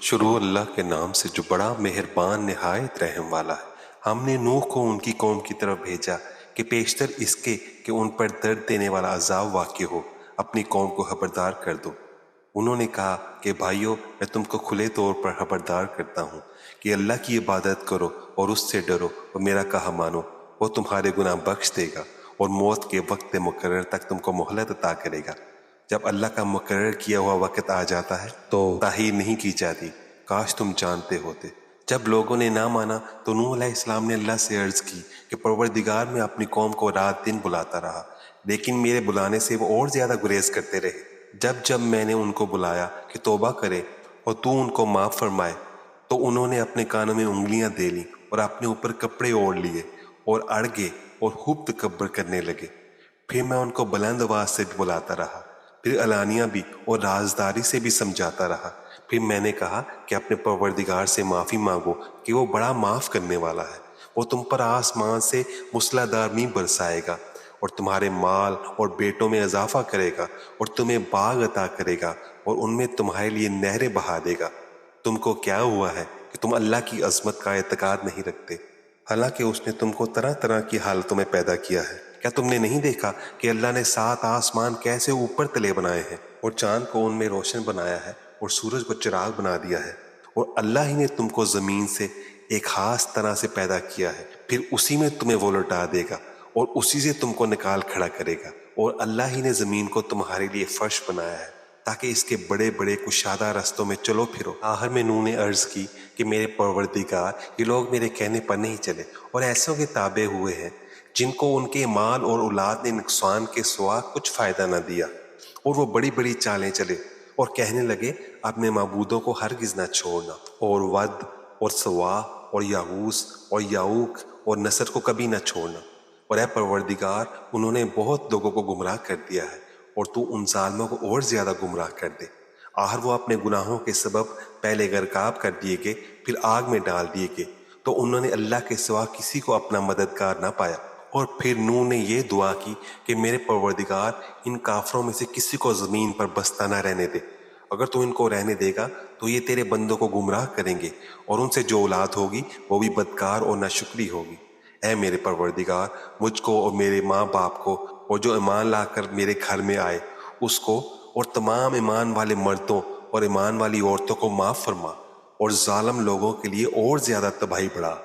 شروع اللہ کے نام سے جو بڑا مہربان نہایت رحم والا ہے۔ ہم نے نوح کو ان کی قوم کی طرف بھیجا کہ پیشتر اس کے کہ ان پر درد دینے والا عذاب واقع ہو اپنی قوم کو خبردار کر دو۔ انہوں نے کہا کہ بھائیو، میں تم کو کھلے طور پر خبردار کرتا ہوں کہ اللہ کی عبادت کرو اور اس سے ڈرو اور میرا کہا مانو، وہ تمہارے گناہ بخش دے گا اور موت کے وقت مقرر تک تم کو مہلت عطا کرے گا۔ جب اللہ کا مقرر کیا ہوا وقت آ جاتا ہے تو تاخیر نہیں کی جاتی، کاش تم جانتے ہوتے۔ جب لوگوں نے نہ مانا تو نوح علیہ السلام نے اللہ سے عرض کی کہ پروردگار، میں اپنی قوم کو رات دن بلاتا رہا، لیکن میرے بلانے سے وہ اور زیادہ گریز کرتے رہے۔ جب میں نے ان کو بلایا کہ توبہ کرے اور تو ان کو معاف فرمائے تو انہوں نے اپنے کانوں میں انگلیاں دے لیں اور اپنے اوپر کپڑے اوڑھ لیے اور اڑ گئے اور خوب تکبر کرنے لگے۔ پھر میں ان کو بلند آواز سے بھی بلاتا رہا، پھر علانیہ بھی اور رازداری سے بھی سمجھاتا رہا۔ پھر میں نے کہا کہ اپنے پروردگار سے معافی مانگو کہ وہ بڑا معاف کرنے والا ہے، وہ تم پر آسمان سے موسلادھار نہیں برسائے گا اور تمہارے مال اور بیٹوں میں اضافہ کرے گا اور تمہیں باغ عطا کرے گا اور ان میں تمہارے لیے نہریں بہا دے گا۔ تم کو کیا ہوا ہے کہ تم اللہ کی عظمت کا اعتقاد نہیں رکھتے، حالانکہ اس نے تم کو طرح طرح کی حالتوں میں پیدا کیا ہے؟ کیا تم نے نہیں دیکھا کہ اللہ نے 7 آسمان کیسے اوپر تلے بنائے ہیں اور چاند کو ان میں روشن بنایا ہے اور سورج کو چراغ بنا دیا ہے؟ اور اللہ ہی نے تم کو زمین سے ایک خاص طرح سے پیدا کیا ہے، پھر اسی میں تمہیں وہ لوٹا دے گا اور اسی سے تم کو نکال کھڑا کرے گا۔ اور اللہ ہی نے زمین کو تمہارے لیے فرش بنایا ہے تاکہ اس کے بڑے بڑے کشادہ رستوں میں چلو پھرو۔ آخر میں نوح نے عرض کی کہ میرے پروردگار، یہ لوگ میرے کہنے پر نہیں چلے اور ایسوں کے تابع ہوئے ہیں جن کو ان کے مال اور اولاد نے نقصان کے سوا کچھ فائدہ نہ دیا، اور وہ بڑی بڑی چالیں چلے اور کہنے لگے اپنے معبودوں کو ہرگز نہ چھوڑنا، اور ود اور سوا اور یاغوث اور یعوق اور نصر کو کبھی نہ چھوڑنا۔ اور اے پروردگار، انہوں نے بہت لوگوں کو گمراہ کر دیا ہے اور تو ان ظالموں کو اور زیادہ گمراہ کر دے۔ آخر وہ اپنے گناہوں کے سبب پہلے غرقاب کر دیے گئے، پھر آگ میں ڈال دیے گئے، تو انہوں نے اللہ کے سوا کسی کو اپنا مددگار نہ پایا۔ اور پھر نوح نے یہ دعا کی کہ میرے پروردگار، ان کافروں میں سے کسی کو زمین پر بستہ نہ رہنے دے، اگر تو ان کو رہنے دے گا تو یہ تیرے بندوں کو گمراہ کریں گے اور ان سے جو اولاد ہوگی وہ بھی بدکار اور ناشکری ہوگی۔ اے میرے پروردگار، مجھ کو اور میرے ماں باپ کو اور جو ایمان لا کر میرے گھر میں آئے اس کو اور تمام ایمان والے مردوں اور ایمان والی عورتوں کو معاف فرما، اور ظالم لوگوں کے لیے اور زیادہ تباہی بڑھا۔